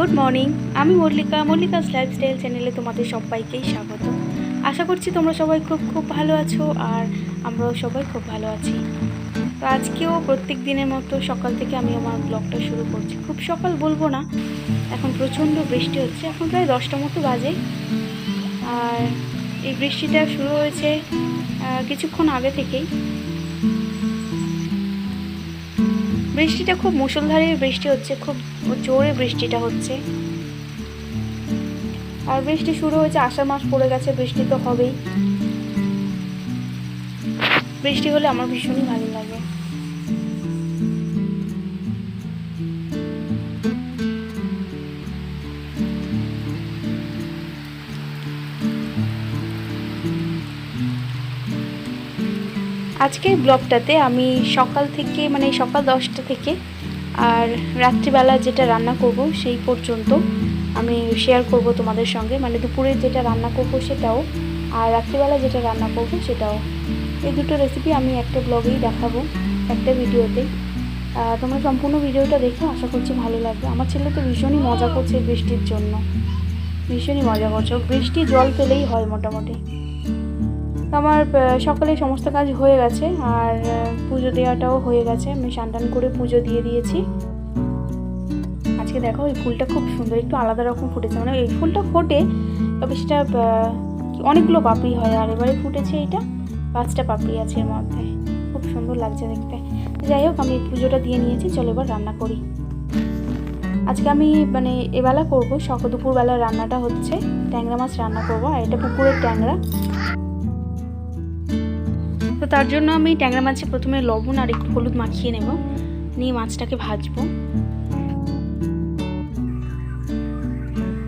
Good morning. আমি Mallika's lifestyle চ্যানেলে তোমাদের সবাইকেই স্বাগত। আশা করছি তোমরা সবাই খুব খুব ভালো আছো, আর আমরাও সবাই খুব ভালো আছি। তো আজকেও প্রত্যেক দিনের মতো সকাল থেকে আমি আমার ব্লগটা শুরু করছি। খুব সকাল বলবো না, এখন প্রচণ্ড বৃষ্টি হচ্ছে, এখন প্রায় 10টা মতো বাজে। আর এই বৃষ্টিটা শুরু হয়েছে কিছুক্ষণ আগে থেকেই। বৃষ্টিটা খুব মুষলধারে বৃষ্টি হচ্ছে, খুব জোরে বৃষ্টিটা হচ্ছে। আর বৃষ্টি শুরু হয়েছে, আষাঢ় মাস পড়ে গেছে, বৃষ্টি তো হবেই। বৃষ্টি হলে আমার ভীষণই ভালো লাগে। আজকের ব্লগটাতে আমি সকাল থেকে সকাল 10টা থেকে আর রাত্রিবেলা যেটা রান্না করব সেই পর্যন্ত আমি শেয়ার করব তোমাদের সঙ্গে। দুপুরে যেটা রান্না করব সেটাও, আর রাত্রিবেলা যেটা রান্না করব সেটাও। এই দুটো রেসিপি আমি একটা ব্লগেই দেখাবো, একটা ভিডিওতে। তোমরা সম্পূর্ণ ভিডিওটা দেখো, আশা করছি ভালো লাগবে। আমার ছেলে তো ভীষণই মজা করছে বৃষ্টির জন্য, ভীষণই মজা করছে। বৃষ্টি জল পেলেই হয় মোটামুটি। আমার সকালে সমস্ত কাজ হয়ে গেছে, আর পুজো দেওয়াটাও হয়ে গেছে। আমি স্নান করে পুজো দিয়ে দিয়েছি। আজকে দেখো এই ফুলটা খুব সুন্দর, একটু আলাদা রকম ফুটেছে। এই ফুলটা ফোটে, তবে সেটা অনেকগুলো পাপড়ি হয়, আর এবারে ফুটেছে এইটা 5টা পাপড়ি আছে এর মধ্যে। খুব সুন্দর লাগছে দেখতে। যাই হোক, আমি পুজোটা দিয়ে নিয়েছি, চলো এবার রান্না করি। আজকে আমি এবেলা করবো, দুপুরবেলা রান্নাটা হচ্ছে ট্যাংরা মাছ রান্না করবো, আর এটা পুকুরের ট্যাংরা। তো তার জন্য আমি ট্যাংরা মাছে প্রথমে লবণ আর একটু হলুদ মাখিয়ে নেব, নিয়ে মাছটাকে ভাজবো।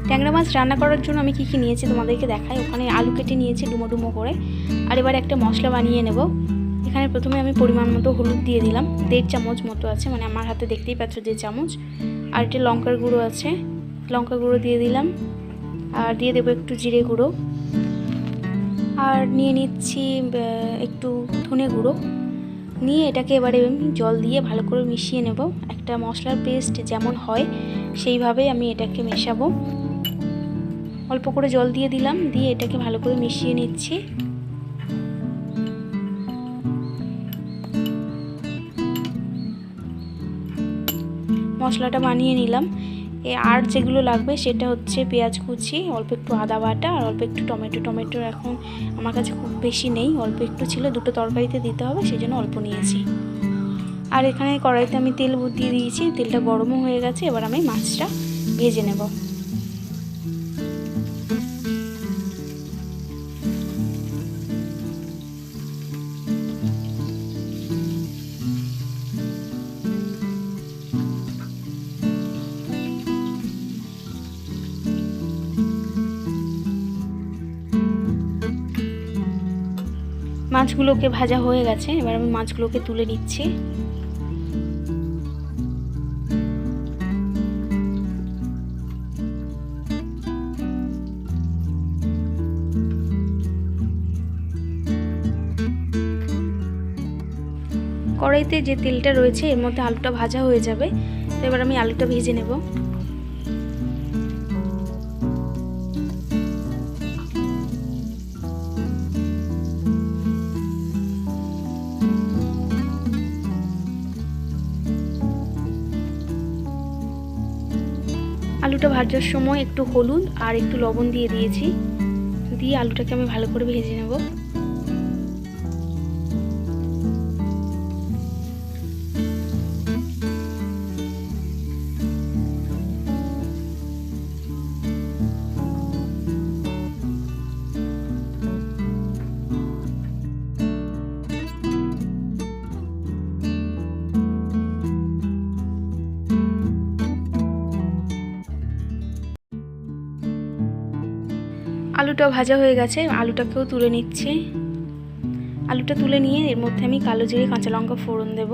ট্যাংরা মাছ রান্না করার জন্য আমি কি নিয়েছি তোমাদেরকে দেখাই। ওখানে আলু কেটে নিয়েছি ডুমো ডুমো করে। আর এবার একটা মশলা বানিয়ে নেব। এখানে প্রথমে আমি পরিমাণ মতো হলুদ দিয়ে দিলাম, 1.5 চামচ মতো আছে, আমার হাতে দেখতেই পাচ্ছ যে চামচ। আর এটা লঙ্কার গুঁড়ো আছে, লঙ্কা গুঁড়ো দিয়ে দিলাম। আর দিয়ে দেবো একটু জিরে গুঁড়ো, আর নিয়ে নিচ্ছি একটু ধনে গুঁড়ো। নিয়ে এটাকে এবারে জল দিয়ে ভালো করে মিশিয়ে নেব। একটা মশলার পেস্ট যেমন হয় সেইভাবেই আমি এটাকে মেশাবো। অল্প করে জল দিয়ে দিলাম, দিয়ে এটাকে ভালো করে মিশিয়ে নিচ্ছি। মশলাটা বানিয়ে নিলাম। আর যেগুলো লাগবে সেটা হচ্ছে পেঁয়াজ কুচি, অল্প একটু আদা বাটা, আর অল্প একটু টমেটো এখন আমার কাছে খুব বেশি নেই, অল্প একটু ছিল, দুটো তরকারিতে দিতে হবে সেই জন্য অল্প নিয়েছি। আর এখানে কড়াইতে আমি তেল দিয়ে দিয়েছি, তেলটা গরমও হয়ে গেছে। এবার আমি মাছটা ভেজে নেব। মাছগুলোকে ভাজা হয়ে গেছে, এবার আমি মাছগুলোকে তুলে নিচ্ছি। কড়াইতে যে তেলটা রয়েছে এর মধ্যে আলুটা ভাজা হয়ে যাবে, তো এবার আমি আলুটা ভেজে নেব। আলুটা ভাজার সময় একটু হলুদ আর একটু লবণ দিয়ে দিয়েছি, দিয়ে আলুটাকে আমি ভালো করে ভেজে নেব। আলুটা ভাজা হয়ে গেছে, আলুটাকেও তুলে নিচ্ছি। আলুটা তুলে নিয়ে এর মধ্যে আমি কালো জিরে কাঁচা লঙ্কা ফোড়ন দেব।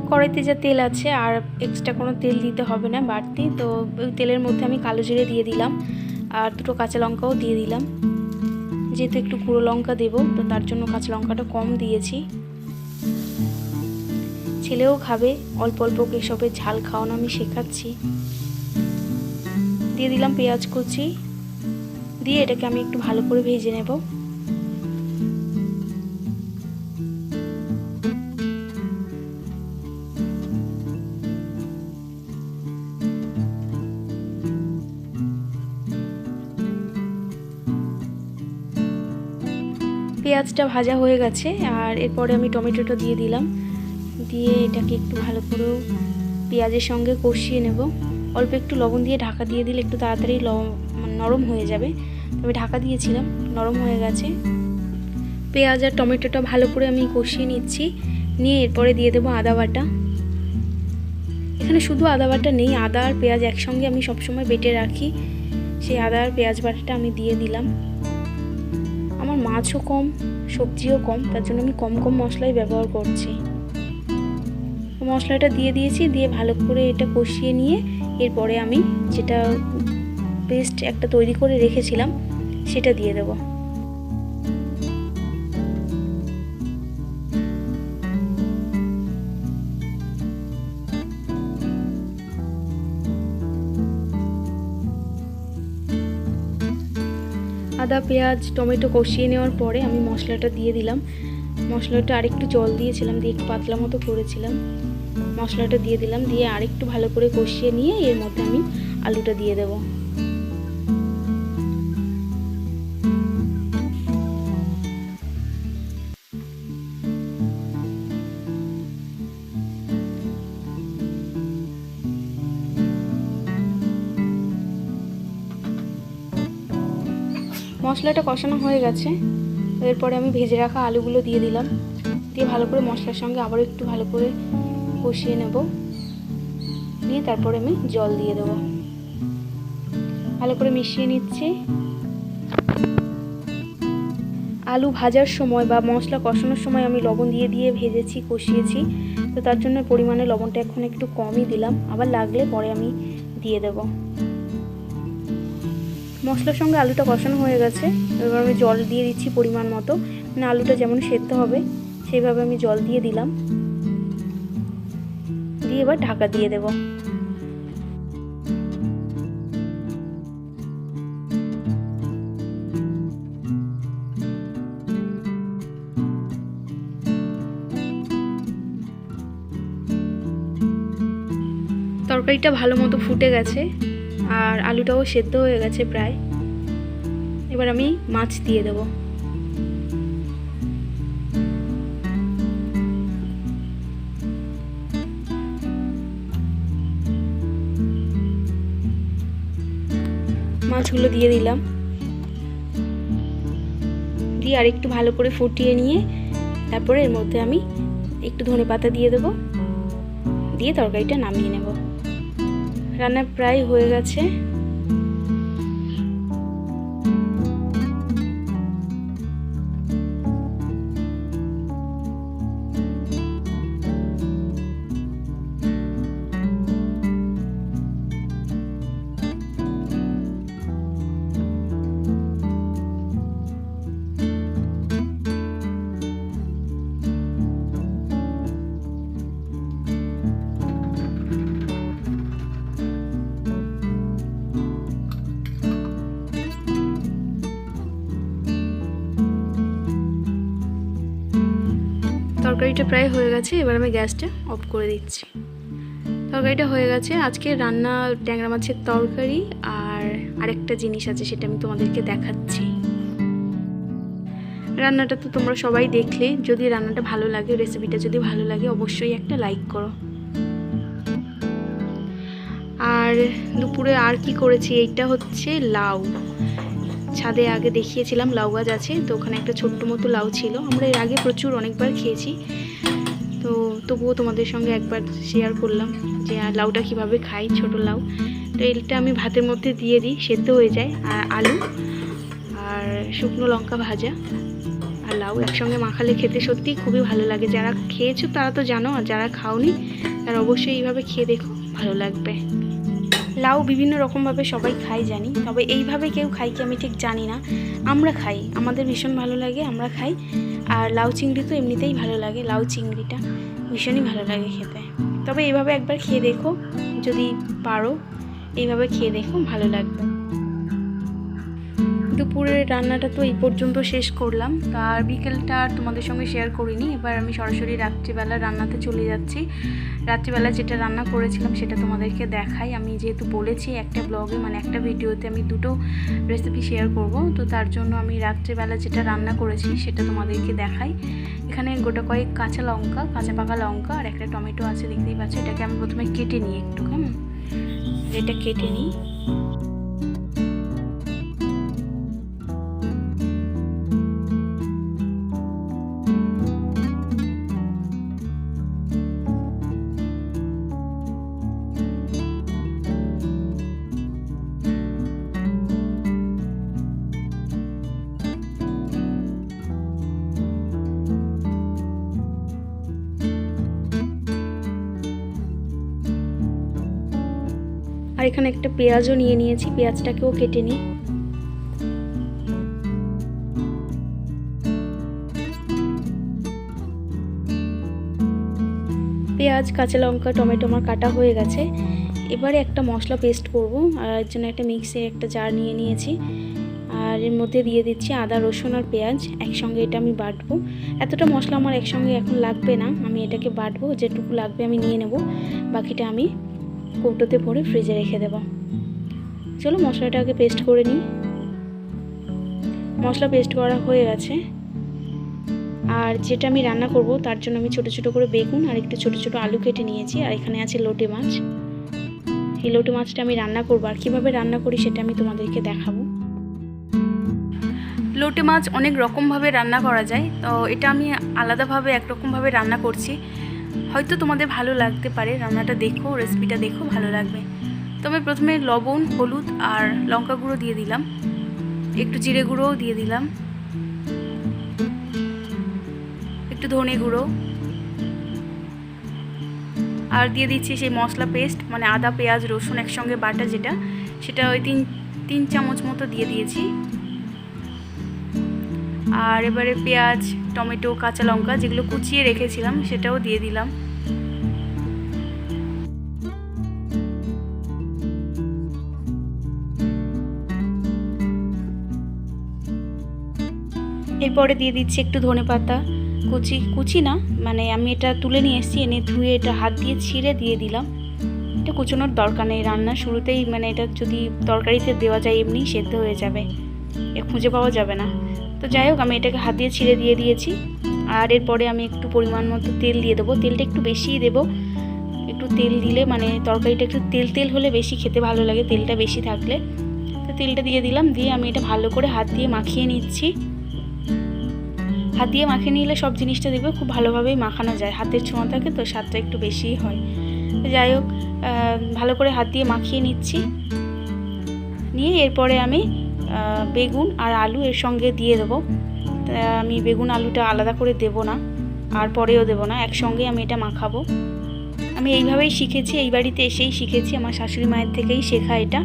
কড়াইতে যা তেল আছে আর এক্সট্রা কোনো তেল দিতে হবে না বাড়তি, তো ওই তেলের মধ্যে আমি কালো জিরে দিয়ে দিলাম। আর দুটো কাঁচা লঙ্কাও দিয়ে দিলাম, যেহেতু একটু গুঁড়ো লঙ্কা দেবো তো তার জন্য কাঁচা লঙ্কাটা কম দিয়েছি। ছেলেও খাবে, অল্প অল্প এসবের ঝাল খাওয়ানো আমি শেখাচ্ছি। দিয়ে দিলাম পেঁয়াজ কুচি, দিয়ে এটাকে আমি একটু ভালো করে ভেজে নেব। পেঁয়াজটা ভাজা হয়ে গেছে, আর এরপরে আমি টমেটোটা দিয়ে দিলাম, দিয়ে এটাকে একটু ভালো করে পেঁয়াজের সঙ্গে কষিয়ে নেব। অল্প একটু লবণ দিয়ে ঢাকা দিয়ে দিলে একটু তাড়াতাড়ি নরম হয়ে যাবে। তবে ঢাকা দিয়েছিলাম, নরম হয়ে গেছে। পেঁয়াজ আর টমেটোটা ভালো করে আমি কষিয়ে নিচ্ছি, নিয়ে এরপরে দিয়ে দেবো আদা বাটা। এখানে শুধু আদা বাটা নেই, আদা আর পেঁয়াজ একসঙ্গে আমি সবসময় বেটে রাখি, সেই আদা আর পেঁয়াজ বাটাটা আমি দিয়ে দিলাম। আমার মাছও কম, সবজিও কম, তার জন্য আমি কম কম মশলাই ব্যবহার করছি। মশলাটা দিয়ে দিয়েছি, দিয়ে ভালো করে এটা কষিয়ে নিয়ে এরপরে আমি যেটা পেস্ট একটা তৈরি করে রেখেছিলাম সেটা দিয়ে দেব। আদা পেঁয়াজ টমেটো কষিয়ে নেওয়ার পরে আমি মশলাটা দিয়ে দিলাম। মশলাটা আরেকটু জল দিয়েছিলাম, দিয়ে একটু পাতলা মতো করেছিলাম। মশলাটা দিয়ে দিলাম, দিয়ে আরেকটু ভালো করে কষিয়ে নিয়ে এর মধ্যে আমি আলুটা দিয়ে দেব। মশলাটা কষানো হয়ে গেছে, এরপরে আমি ভেজে রাখা আলুগুলো দিয়ে দিলাম, দিয়ে ভালো করে মশলার সঙ্গে আবার একটু ভালো করে কষিয়ে নেব, নিয়ে তারপরে আমি জল দিয়ে দেবো। ভালো করে মিশিয়ে নিচ্ছি। আলু ভাজার সময় বা মশলা কষানোর সময় আমি লবণ দিয়ে দিয়ে ভেজেছি, কষিয়েছি, তো তার জন্য পরিমাণে লবণটা এখন একটু কমই দিলাম, আবার লাগলে পরে আমি দিয়ে দেব। মশলার সঙ্গে আলুটা কষানো হয়ে গেছে, এবার আমি জল দিয়ে দিচ্ছি পরিমাণ মতো, মানে আলুটা যেমন সেদ্ধ হবে সেইভাবে আমি জল দিয়ে দিলাম, দিয়ে এবার ঢাকা দিয়ে দেব। তরকারিটা ভালো মতো ফুটে গেছে আর আলুটাও সেদ্ধ হয়ে গেছে প্রায়। এবার আমি মাছ দিয়ে দেব। মাছগুলো দিয়ে দিলাম, দিয়ে আর একটু ভালো করে ফুটিয়ে নিয়ে তারপরে এর মধ্যে আমি একটু ধনেপাতা দিয়ে দেব, দিয়ে তরকারিটা নামিয়ে নেব। রান্না প্রায় হয়ে গেছে। তরকারিটা প্রায় হয়ে গেছে, এবার আমি গ্যাসটা অফ করে দিচ্ছি। তরকারিটা হয়ে গেছে। আজকে রান্না ট্যাংরা মাছের তরকারি, আর আরেকটা জিনিস আছে সেটা আমি তোমাদেরকে দেখাচ্ছি। রান্নাটা তো তোমরা সবাই দেখলে, যদি রান্নাটা ভালো লাগে, রেসিপিটা যদি ভালো লাগে অবশ্যই একটা লাইক করো। আর দুপুরে আর কি করেছি, এইটা হচ্ছে লাউ। ছাদে আগে দেখিয়েছিলাম লাউ গাছ আছে, তো ওখানে একটা ছোট্ট মতো লাউ ছিল, আমরা এর আগে প্রচুর অনেকবার খেয়েছি, তো তবুও তোমাদের সঙ্গে একবার শেয়ার করলাম যে লাউটা কিভাবে খাই, ছোট লাউ। তো এইটা আমি ভাতের মধ্যে দিয়ে দিই, সেদ্ধ হয়ে যায়, আর আলু আর শুকনো লঙ্কা ভাজা আর লাউ একসঙ্গে মাখালে খেতে সত্যিই খুবই ভালো লাগে। যারা খেয়েছো তারা তো জানো, আর যারা খাওনি তারা অবশ্যই এইভাবে খেয়ে দেখো, ভালো লাগবে। লাউ বিভিন্ন রকমভাবে সবাই খাই জানি, তবে এইভাবে কেউ খাই কি আমি ঠিক জানি না। আমরা খাই, আমাদের ভীষণ ভালো লাগে, আমরা খাই। আর লাউ চিংড়ি তো এমনিতেই ভালো লাগে, লাউ চিংড়িটা ভীষণই ভালো লাগে খেতে। তবে এইভাবে একবার খেয়ে দেখো, যদি পারো এইভাবে খেয়ে দেখো, ভালো লাগবে। দুপুরের রান্নাটা তো এই পর্যন্ত শেষ করলাম, তার বিকেলটা আর তোমাদের সঙ্গে শেয়ার করিনি। এবার আমি সরাসরি রাত্রিবেলা রান্নাতে চলে যাচ্ছি। রাত্রিবেলা যেটা রান্না করেছিলাম সেটা তোমাদেরকে দেখাই। আমি যেহেতু বলেছি একটা ব্লগে মানে একটা ভিডিওতে আমি দুটো রেসিপি শেয়ার করব, তো তার জন্য আমি রাত্রিবেলা যেটা রান্না করেছি সেটা তোমাদেরকে দেখাই। এখানে গোটা কয়েক কাঁচা লঙ্কা, কাঁচা পাকা লঙ্কা আর একটা টমেটো আছে, দেখতেই পাচ্ছ। এটাকে আমি প্রথমে কেটে নিই একটু, এটা কেটে নিই। আর এখানে একটা পেঁয়াজও নিয়ে নিয়েছি, পেঁয়াজটাকেও কেটে নিই। পেঁয়াজ, কাঁচা লঙ্কা, টমেটো আমার কাটা হয়ে গেছে। এবারে একটা মশলা পেস্ট করব, আর এর জন্য একটা মিক্সি একটা জার নিয়ে নিয়েছি। আর এর মধ্যে দিয়ে দিচ্ছি আদা, রসুন আর পেঁয়াজ একসঙ্গে, এটা আমি বাটবো। এতটা মশলা আমার একসঙ্গে এখন লাগবে না, আমি এটাকে বাটবো, যেটুকু লাগবে আমি নিয়ে নেব, বাকিটা আমি কৌটোতে ভরে ফ্রিজে রেখে দেব। চলো মশলাটাকে পেস্ট করে নিই। মশলা পেস্ট করা হয়ে গেছে। আর যেটা আমি রান্না করব তার জন্য আমি ছোট ছোট করে বেগুন আর একটু ছোট ছোট আলু কেটে নিয়েছি। আর এখানে আছে লোটে মাছ। এই লোটে মাছটা আমি রান্না করব, আর কীভাবে রান্না করি সেটা আমি তোমাদেরকে দেখাবো। লোটে মাছ অনেক রকমভাবে রান্না করা যায়, তো এটা আমি আলাদাভাবে একরকমভাবে রান্না করছি। হয়তো তোমাদের ভালো লাগতে পারে, রান্নাটা দেখো, রেসিপিটা দেখো, ভালো লাগবে। তো আমি প্রথমে লবণ, হলুদ আর লঙ্কা গুঁড়ো দিয়ে দিলাম, একটু জিরে গুঁড়োও দিয়ে দিলাম, একটু ধনে গুঁড়ো, আর দিয়ে দিচ্ছি সেই মশলা পেস্ট, মানে আদা, পেঁয়াজ, রসুন একসঙ্গে বাটা যেটা, সেটা ওই তিন চামচ মতো দিয়ে দিয়েছি। আর এবারে পেঁয়াজ, টমেটো, কাঁচা লঙ্কা যেগুলো কুচিয়ে রেখেছিলাম সেটাও দিয়ে দিলাম। এরপরে দিয়ে দিচ্ছি একটু ধনেপাতা কুচি না, মানে আমি এটা তুলে নিয়ে এসেছি, এনে ধুয়ে এটা হাত দিয়ে ছিঁড়ে দিয়ে দিলাম। এটা কুচোনোর দরকার নেই, রান্না শুরুতেই মানে এটা যদি তরকারিতে দেওয়া যায় এমনি সেদ্ধ হয়ে যাবে, খুঁজে পাওয়া যাবে না। তো যাই হোক, আমি এটাকে হাত দিয়ে ছিঁড়ে দিয়ে দিয়েছি। আর এরপরে আমি একটু পরিমাণ মতো তেল দিয়ে দেবো, তেলটা একটু বেশিই দেবো। একটু তেল দিলে মানে তরকারিটা একটু তেল হলে বেশি খেতে ভালো লাগে, তেলটা বেশি থাকলে। তো তেলটা দিয়ে দিলাম, দিয়ে আমি এটা ভালো করে হাত দিয়ে মাখিয়ে নিচ্ছি। হাত দিয়ে মাখিয়ে নিলে সব জিনিসটা দেখবে খুব ভালোভাবেই মাখানো যায়, হাতের ছোঁয়া থাকে তো স্বাদটা একটু বেশিই হয়। যাই হোক, ভালো করে হাত দিয়ে মাখিয়ে নিচ্ছি। নিয়ে এরপরে আমি বেগুন আর আলু এর সঙ্গে দিয়ে দেবো। আমি বেগুন আলুটা আলাদা করে দেব না, আর পরেও দেব না, একসঙ্গে আমি এটা মাখাবো। আমি এইভাবেই শিখেছি, এই বাড়িতে এসেই শিখেছি, আমার শাশুড়ি মায়ের থেকেই শেখা এটা।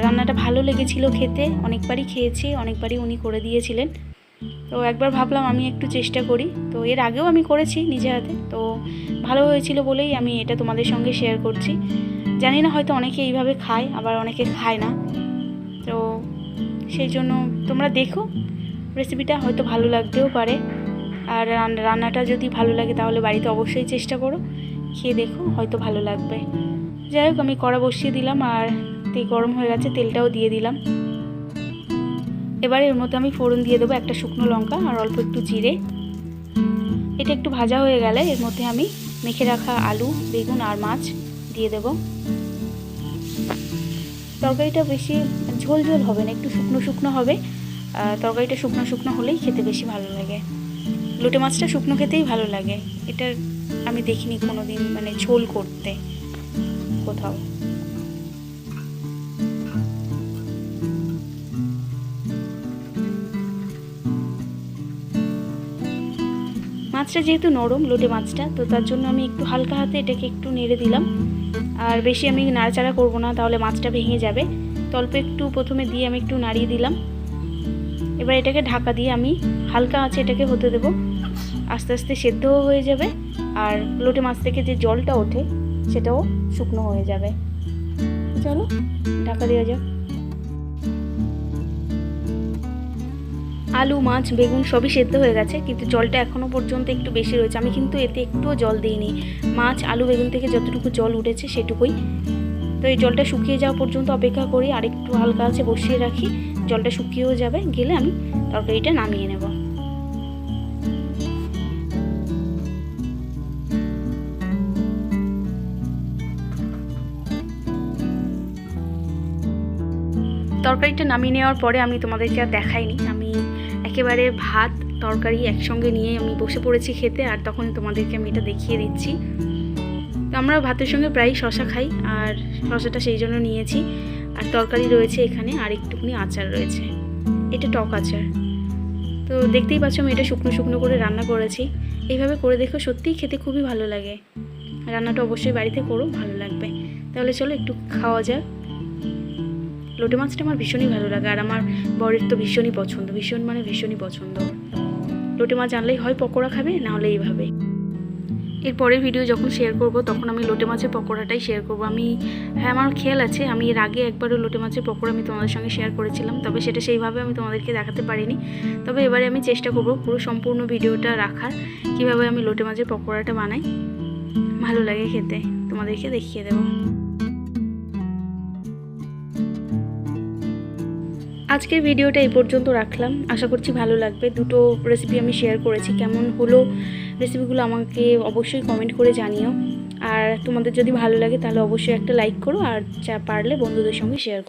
রান্নাটা ভালো লেগেছিল খেতে, অনেকবারই খেয়েছি, অনেকবারই উনি করে দিয়েছিলেন। তো একবার ভাবলাম আমি একটু চেষ্টা করি, তো এর আগেও আমি করেছি নিজে হাতে, তো ভালো হয়েছিল বলেই আমি এটা তোমাদের সঙ্গে শেয়ার করছি। জানি না, হয়তো অনেকে এইভাবে খায়, আবার অনেকে খায় না, তো সেই জন্য তোমরা দেখো, রেসিপিটা হয়তো ভালো লাগতেও পারে। আর রান্নাটা যদি ভালো লাগে তাহলে বাড়িতে অবশ্যই চেষ্টা করো, খেয়ে দেখো, হয়তো ভালো লাগবে। যাই হোক, আমি কড়া বসিয়ে দিলাম, আর তেল গরম হয়ে গেছে, তেলটাও দিয়ে দিলাম। এবার এর মধ্যে আমি ফোড়ন দিয়ে দেবো, একটা শুকনো লঙ্কা আর অল্প একটু জিরে। এটা একটু ভাজা হয়ে গেলে এর মধ্যে আমি মেখে রাখা আলু, বেগুন আর মাছ দিয়ে দেব। তরকারিটা বেশি ঝোল ঝোল হবে না, একটু শুকনো শুকনো হবে। তরকারিটা শুকনো শুকনো হলেই খেতে বেশি ভালো লাগে। লোটে মাছটা শুকনো খেতেই ভালো লাগে, এটা আমি দেখিনি কোনো দিন মানে ঝোল করতে কোথাও। মাছটা যেহেতু নরম, লোটে মাছটা, তো তার জন্য আমি একটু হালকা হাতে এটাকে একটু নেড়ে দিলাম। আর বেশি আমি নাড়াচাড়া করব না, তাহলে মাছটা ভেঙে যাবে। তো অল্প একটু প্রথমে দিয়ে আমি একটু নাড়িয়ে দিলাম। এবার এটাকে ঢাকা দিয়ে আমি হালকা আঁচে এটাকে হতে দেব। আস্তে আস্তে সেদ্ধও হয়ে যাবে, আর লোটে মাছ থেকে যে জলটা ওঠে সেটাও শুকনো হয়ে যাবে। চলো ঢাকা দেওয়া যাক। আলু, মাছ, বেগুন সবই সেদ্ধ হয়ে গেছে, কিন্তু জলটা এখনও পর্যন্ত একটু বেশি রয়েছে। আমি কিন্তু এতে একটুও জল দিইনি। মাছ, আলু, বেগুন থেকে যতটুকু জল উঠেছে সেটুকুই। তো এই জলটা শুকিয়ে যাওয়া পর্যন্ত অপেক্ষা করি, আর একটু হালকা আছে বসিয়ে রাখি। জলটা শুকিয়েও যাবে, গেলে আমি তরকারিটা নামিয়ে নেব। তরকারিটা নামিয়ে নেওয়ার পরে আমি তোমাদেরকে আর দেখাইনি। আমি একেবারে ভাত তরকারি একসঙ্গে নিয়ে আমি বসে পড়েছি খেতে, আর তখন তোমাদেরকে আমি এটা দেখিয়ে দিচ্ছি। তো আমরা ভাতের সঙ্গে প্রায় শশা খাই, আর শশাটা সেই জন্য নিয়েছি। আর তরকারি রয়েছে এখানে, আর একটুখানি আচার রয়েছে। এটা টক আচার। তো দেখতেই পাচ্ছ আমি এটা শুকনো শুকনো করে রান্না করেছি। এইভাবে করে দেখো, সত্যিই খেতে খুবই ভালো লাগে। রান্নাটা অবশ্যই বাড়িতে করো, ভালো লাগবে। তাহলে চলো একটু খাওয়া যাক। লোটে মাছটা আমার ভীষণই ভালো লাগে, আর আমার বরের তো ভীষণই পছন্দ, ভীষণই পছন্দ। লোটে মাছ আনলেই হয় পকোড়া খাবে, না হলে এইভাবে। এরপরের ভিডিও যখন শেয়ার করব তখন আমি লোটে মাছের পকোড়াটাই শেয়ার করব। আমার খেয়াল আছে আমি এর আগে একবারও লোটে মাছের পকোড়া আমি তোমাদের সঙ্গে শেয়ার করেছিলাম, তবে সেটা সেইভাবে আমি তোমাদেরকে দেখাতে পারিনি। তবে এবারে আমি চেষ্টা করব পুরো সম্পূর্ণ ভিডিওটা রাখার, কীভাবে আমি লোটে মাছের পকোড়াটা বানাই। ভালো লাগে খেতে, তোমাদেরকে দেখিয়ে দেবো। আজকের ভিডিওটা এই পর্যন্ত রাখলাম, আশা করছি ভালো লাগবে। দুটো রেসিপি আমি শেয়ার করেছি, কেমন হলো রেসিপিগুলো আমাকে অবশ্যই কমেন্ট করে জানিও। আর তোমাদের যদি ভালো লাগে তাহলে অবশ্যই একটা লাইক করো, আর যা পারলে বন্ধুদের সঙ্গে শেয়ার করো।